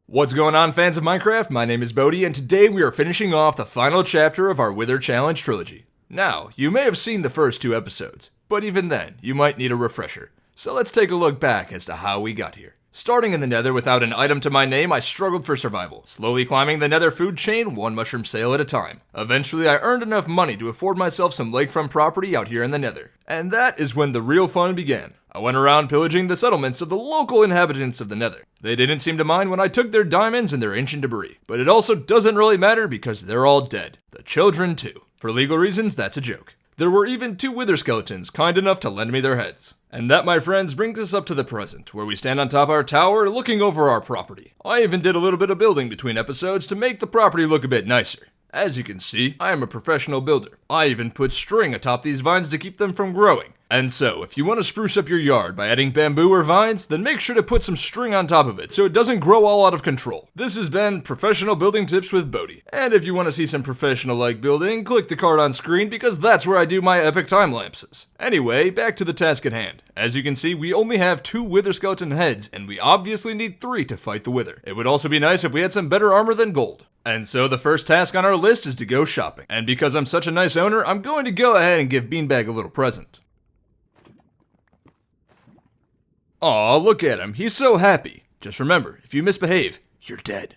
What's going on, fans of Minecraft? My name is Bodhi, and today we are finishing off the final chapter of our Wither Challenge trilogy. Now, you may have seen the first two episodes, but even then, you might need a refresher. So let's take a look back as to how we got here. Starting in the nether without an item to my name, I struggled for survival, slowly climbing the nether food chain one mushroom sale at a time. Eventually, I earned enough money to afford myself some lakefront property out here in the nether. And that is when the real fun began. I went around pillaging the settlements of the local inhabitants of the nether. They didn't seem to mind when I took their diamonds and their ancient debris, but it also doesn't really matter because they're all dead. The children too. For legal reasons, that's a joke. There were even two wither skeletons kind enough to lend me their heads. And that, my friends, brings us up to the present, where we stand on top of our tower looking over our property. I even did a little bit of building between episodes to make the property look a bit nicer. As you can see, I am a professional builder. I even put string atop these vines to keep them from growing. And so, if you want to spruce up your yard by adding bamboo or vines, then make sure to put some string on top of it so it doesn't grow all out of control. This has been Professional Building Tips with Bodhi. And if you want to see some professional-like building, click the card on screen because that's where I do my epic time lapses. Anyway, back to the task at hand. As you can see, we only have 2 wither skeleton heads, and we obviously need 3 to fight the wither. It would also be nice if we had some better armor than gold. And so the first task on our list is to go shopping. And because I'm such a nice owner, I'm going to go ahead and give Beanbag a little present. Aw, look at him, he's so happy. Just remember, if you misbehave, you're dead.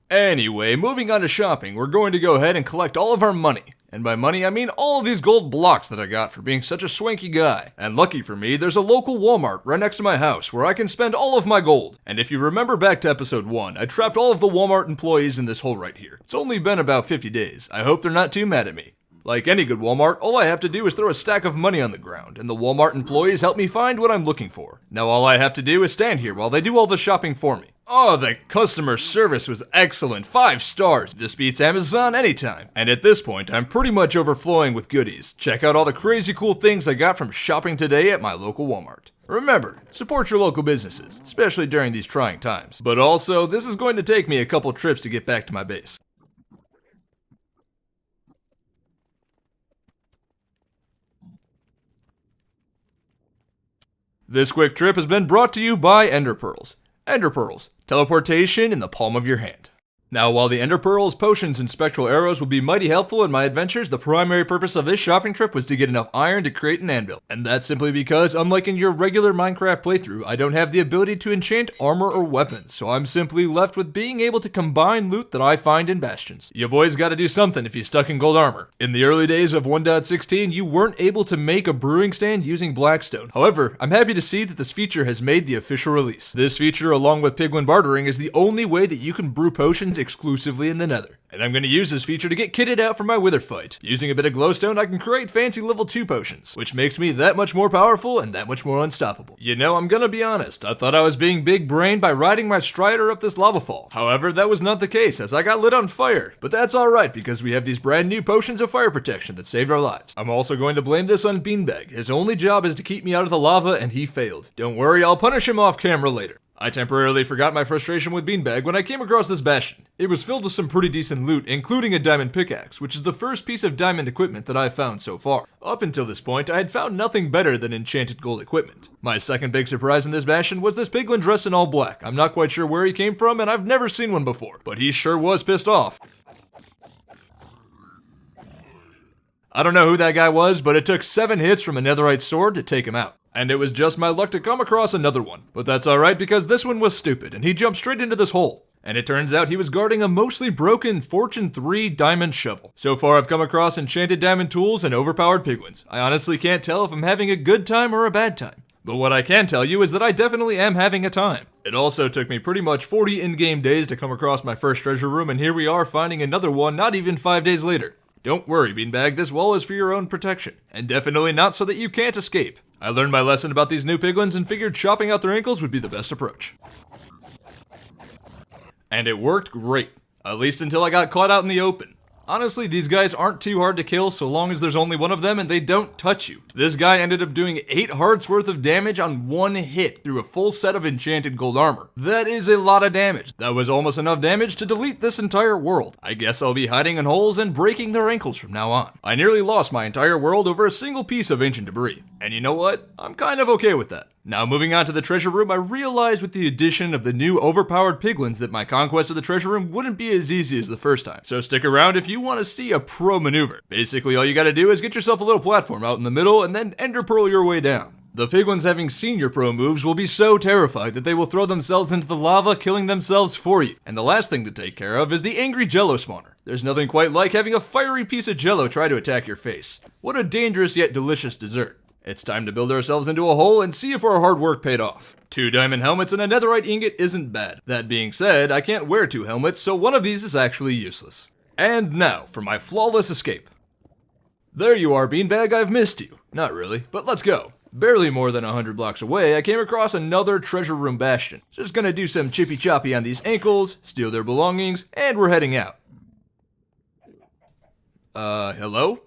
Anyway, moving on to shopping, we're going to go ahead and collect all of our money. And by money, I mean all of these gold blocks that I got for being such a swanky guy. And lucky for me, there's a local Walmart right next to my house where I can spend all of my gold. And if you remember back to episode 1, I trapped all of the Walmart employees in this hole right here. It's only been about 50 days. I hope they're not too mad at me. Like any good Walmart, all I have to do is throw a stack of money on the ground, and the Walmart employees help me find what I'm looking for. Now all I have to do is stand here while they do all the shopping for me. Oh, the customer service was excellent, 5 stars. This beats Amazon anytime. And at this point, I'm pretty much overflowing with goodies. Check out all the crazy cool things I got from shopping today at my local Walmart. Remember, support your local businesses, especially during these trying times. But also, this is going to take me a couple trips to get back to my base. This quick trip has been brought to you by Ender Pearls. Ender Pearls, teleportation in the palm of your hand. Now, while the Ender Pearls, potions, and spectral arrows will be mighty helpful in my adventures, the primary purpose of this shopping trip was to get enough iron to create an anvil. And that's simply because, unlike in your regular Minecraft playthrough, I don't have the ability to enchant armor or weapons, so I'm simply left with being able to combine loot that I find in bastions. You boys gotta do something if you're stuck in gold armor. In the early days of 1.16, you weren't able to make a brewing stand using blackstone. However, I'm happy to see that this feature has made the official release. This feature, along with piglin bartering, is the only way that you can brew potions exclusively in the nether. And I'm going to use this feature to get kitted out for my wither fight. Using a bit of glowstone, I can create fancy level 2 potions, which makes me that much more powerful and that much more unstoppable. You know, I'm gonna be honest, I thought I was being big-brained by riding my strider up this lava fall. However, that was not the case, as I got lit on fire. But that's alright, because we have these brand new potions of fire protection that saved our lives. I'm also going to blame this on Beanbag. His only job is to keep me out of the lava, and he failed. Don't worry, I'll punish him off camera later. I temporarily forgot my frustration with Beanbag when I came across this bastion. It was filled with some pretty decent loot, including a diamond pickaxe, which is the first piece of diamond equipment that I've found so far. Up until this point, I had found nothing better than enchanted gold equipment. My second big surprise in this bastion was this piglin dressed in all black. I'm not quite sure where he came from, and I've never seen one before, but he sure was pissed off. I don't know who that guy was, but it took 7 hits from a netherite sword to take him out. And it was just my luck to come across another one. But that's alright because this one was stupid and he jumped straight into this hole. And it turns out he was guarding a mostly broken Fortune 3 diamond shovel. So far I've come across enchanted diamond tools and overpowered piglins. I honestly can't tell if I'm having a good time or a bad time. But what I can tell you is that I definitely am having a time. It also took me pretty much 40 in-game days to come across my first treasure room, and here we are finding another one not even 5 days later. Don't worry, Beanbag, this wall is for your own protection, and definitely not so that you can't escape. I learned my lesson about these new piglins and figured chopping out their ankles would be the best approach. And it worked great, at least until I got caught out in the open. Honestly, these guys aren't too hard to kill so long as there's only one of them and they don't touch you. This guy ended up doing 8 hearts worth of damage on 1 hit through a full set of enchanted gold armor. That is a lot of damage. That was almost enough damage to delete this entire world. I guess I'll be hiding in holes and breaking their ankles from now on. I nearly lost my entire world over a single piece of ancient debris. And you know what? I'm kind of okay with that. Now moving on to the treasure room, I realized with the addition of the new overpowered piglins that my conquest of the treasure room wouldn't be as easy as the first time. So stick around if you want to see a pro maneuver. Basically all you gotta do is get yourself a little platform out in the middle and then ender pearl your way down. The piglins, having seen your pro moves, will be so terrified that they will throw themselves into the lava, killing themselves for you. And the last thing to take care of is the angry jello spawner. There's nothing quite like having a fiery piece of jello try to attack your face. What a dangerous yet delicious dessert. It's time to build ourselves into a hole and see if our hard work paid off. 2 diamond helmets and a netherite ingot isn't bad. That being said, I can't wear 2 helmets, so one of these is actually useless. And now, for my flawless escape. There you are, Beanbag, I've missed you. Not really, but let's go. Barely more than 100 blocks away, I came across another treasure room bastion. Just gonna do some chippy choppy on these ankles, steal their belongings, and we're heading out. Hello?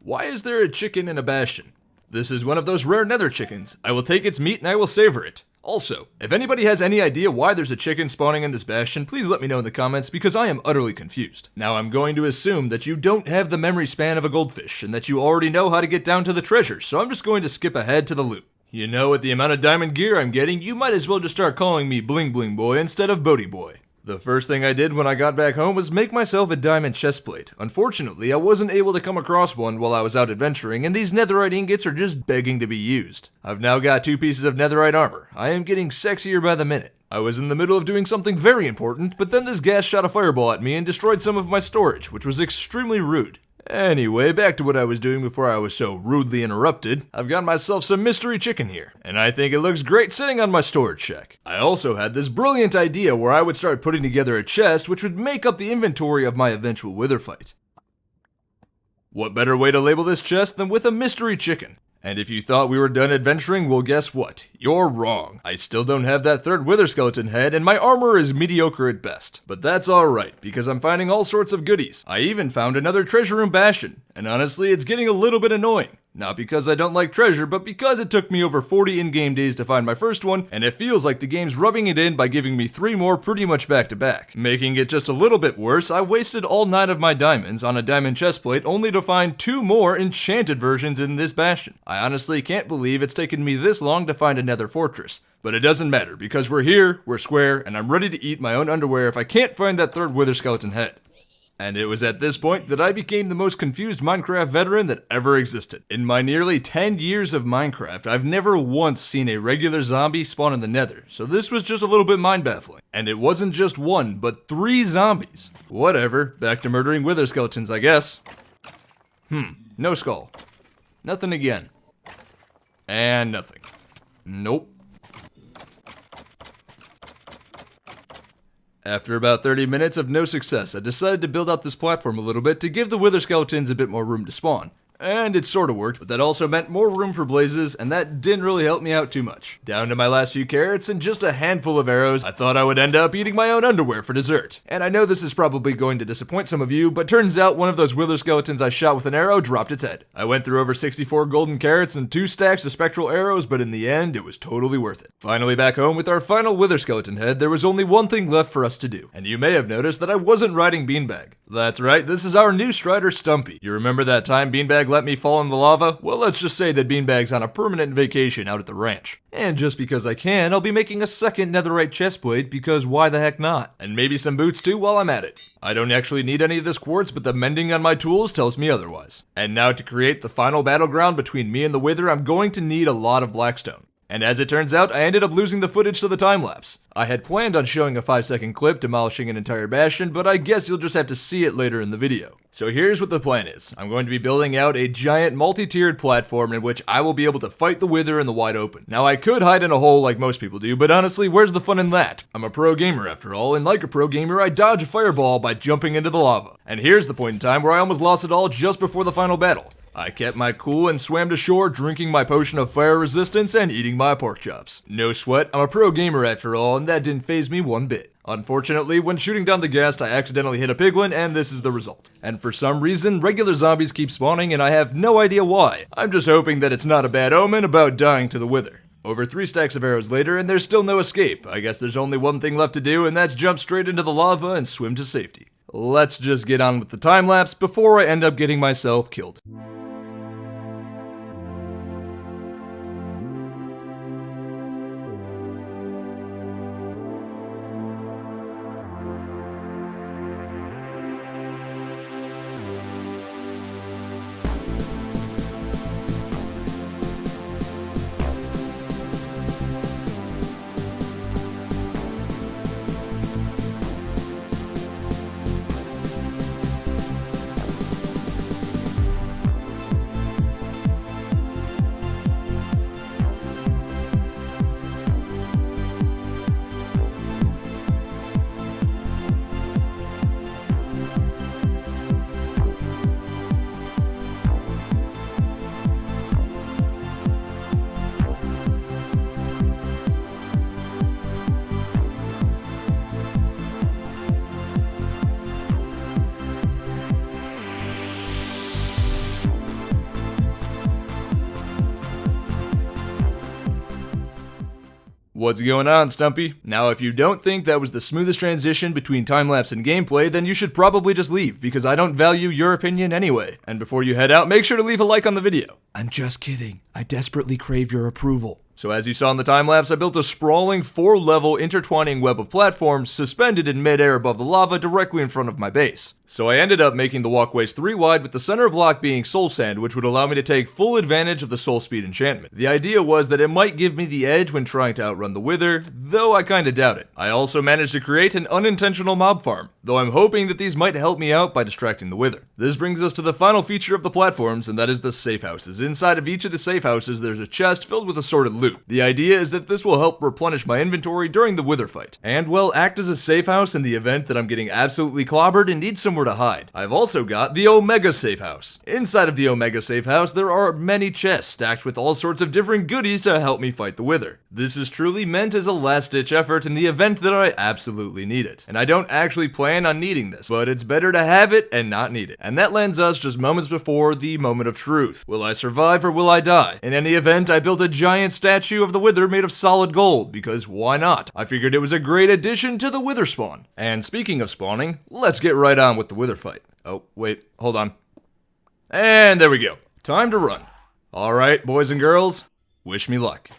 Why is there a chicken in a bastion? This is one of those rare nether chickens. I will take its meat and I will savor it. Also, if anybody has any idea why there's a chicken spawning in this bastion, please let me know in the comments because I am utterly confused. Now I'm going to assume that you don't have the memory span of a goldfish and that you already know how to get down to the treasure, so I'm just going to skip ahead to the loot. You know, with the amount of diamond gear I'm getting, you might as well just start calling me Bling Bling Boy instead of Bodie Boy. The first thing I did when I got back home was make myself a diamond chestplate. Unfortunately, I wasn't able to come across one while I was out adventuring, and these netherite ingots are just begging to be used. I've now got 2 pieces of netherite armor. I am getting sexier by the minute. I was in the middle of doing something very important, but then this gas shot a fireball at me and destroyed some of my storage, which was extremely rude. Anyway, back to what I was doing before I was so rudely interrupted. I've got myself some mystery chicken here, and I think it looks great sitting on my storage shack. I also had this brilliant idea where I would start putting together a chest which would make up the inventory of my eventual wither fight. What better way to label this chest than with a mystery chicken? And if you thought we were done adventuring, well guess what? You're wrong. I still don't have that 3rd wither skeleton head, and my armor is mediocre at best. But that's alright, because I'm finding all sorts of goodies. I even found another treasure room bastion, and honestly it's getting a little bit annoying. Not because I don't like treasure, but because it took me over 40 in-game days to find my first one, and it feels like the game's rubbing it in by giving me 3 more pretty much back to back. Making it just a little bit worse, I wasted all 9 of my diamonds on a diamond chestplate only to find 2 more enchanted versions in this bastion. I honestly can't believe it's taken me this long to find a nether fortress. But it doesn't matter, because we're here, we're square, and I'm ready to eat my own underwear if I can't find that 3rd wither skeleton head. And it was at this point that I became the most confused Minecraft veteran that ever existed. In my nearly 10 years of Minecraft, I've never once seen a regular zombie spawn in the nether, so this was just a little bit mind-baffling. And it wasn't just 1, but 3 zombies. Whatever, back to murdering wither skeletons, I guess. No skull. Nothing again. And nothing. Nope. After about 30 minutes of no success, I decided to build out this platform a little bit to give the wither skeletons a bit more room to spawn. And it sorta worked, but that also meant more room for blazes, and that didn't really help me out too much. Down to my last few carrots and just a handful of arrows, I thought I would end up eating my own underwear for dessert. And I know this is probably going to disappoint some of you, but turns out one of those wither skeletons I shot with an arrow dropped its head. I went through over 64 golden carrots and 2 stacks of spectral arrows, but in the end, it was totally worth it. Finally back home with our final wither skeleton head, there was only one thing left for us to do. And you may have noticed that I wasn't riding Beanbag. That's right, this is our new Strider Stumpy. You remember that time Beanbag let me fall in the lava? Well, let's just say that Beanbag's on a permanent vacation out at the ranch. And just because I can, I'll be making a second netherite chestplate because why the heck not? And maybe some boots too while I'm at it. I don't actually need any of this quartz, but the mending on my tools tells me otherwise. And now to create the final battleground between me and the wither, I'm going to need a lot of blackstone. And as it turns out, I ended up losing the footage to the time-lapse. I had planned on showing a 5-second clip demolishing an entire bastion, but I guess you'll just have to see it later in the video. So here's what the plan is. I'm going to be building out a giant multi-tiered platform in which I will be able to fight the wither in the wide open. Now I could hide in a hole like most people do, but honestly, where's the fun in that? I'm a pro gamer after all, and like a pro gamer, I dodge a fireball by jumping into the lava. And here's the point in time where I almost lost it all just before the final battle. I kept my cool and swam to shore, drinking my potion of fire resistance and eating my pork chops. No sweat, I'm a pro gamer after all, and that didn't faze me one bit. Unfortunately, when shooting down the ghast, I accidentally hit a piglin, and this is the result. And for some reason, regular zombies keep spawning, and I have no idea why. I'm just hoping that it's not a bad omen about dying to the wither. Over 3 stacks of arrows later, and there's still no escape. I guess there's only one thing left to do, and that's jump straight into the lava and swim to safety. Let's just get on with the time-lapse before I end up getting myself killed. What's going on, Stumpy? Now, if you don't think that was the smoothest transition between time-lapse and gameplay, then you should probably just leave, because I don't value your opinion anyway. And before you head out, make sure to leave a like on the video. I'm just kidding. I desperately crave your approval. So as you saw in the time-lapse, I built a sprawling 4-level intertwining web of platforms suspended in midair above the lava directly in front of my base. So I ended up making the walkways 3 wide, with the center block being soul sand, which would allow me to take full advantage of the soul speed enchantment. The idea was that it might give me the edge when trying to outrun the wither, though I kinda doubt it. I also managed to create an unintentional mob farm, though I'm hoping that these might help me out by distracting the wither. This brings us to the final feature of the platforms, and that is the safe houses. Inside of each of the safe houses, there's a chest filled with assorted loot. The idea is that this will help replenish my inventory during the wither fight, and will act as a safe house in the event that I'm getting absolutely clobbered and need somewhere to hide. I've also got the Omega Safe House. Inside of the Omega Safe House, there are many chests stacked with all sorts of different goodies to help me fight the wither. This is truly meant as a last-ditch effort in the event that I absolutely need it. And I don't actually plan on needing this, but it's better to have it and not need it. And that lands us just moments before the moment of truth. Will I survive or will I die? In any event, I built a giant statue of the wither made of solid gold, because why not? I figured it was a great addition to the wither spawn. And speaking of spawning, let's get right on with the wither fight. Oh, wait, hold on. And there we go. Time to run. Alright, boys and girls, wish me luck.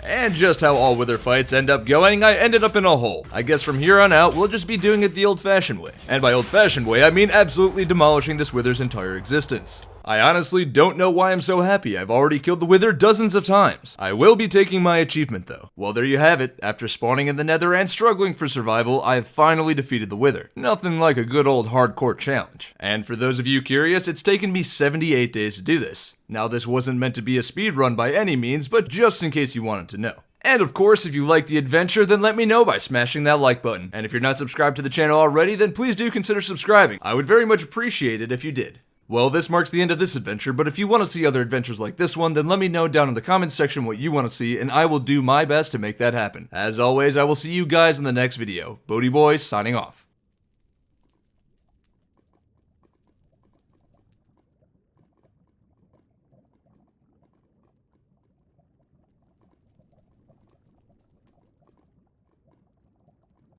And just how all wither fights end up going, I ended up in a hole. I guess from here on out, we'll just be doing it the old-fashioned way. And by old-fashioned way, I mean absolutely demolishing this wither's entire existence. I honestly don't know why I'm so happy. I've already killed the wither dozens of times. I will be taking my achievement though. Well, there you have it. After spawning in the nether and struggling for survival, I have finally defeated the wither. Nothing like a good old hardcore challenge. And for those of you curious, it's taken me 78 days to do this. Now, this wasn't meant to be a speed run by any means, but just in case you wanted to know. And of course, if you like the adventure, then let me know by smashing that like button. And if you're not subscribed to the channel already, then please do consider subscribing. I would very much appreciate it if you did. Well, this marks the end of this adventure, but if you want to see other adventures like this one, then let me know down in the comments section what you want to see, and I will do my best to make that happen. As always, I will see you guys in the next video. Bodhi Boy signing off.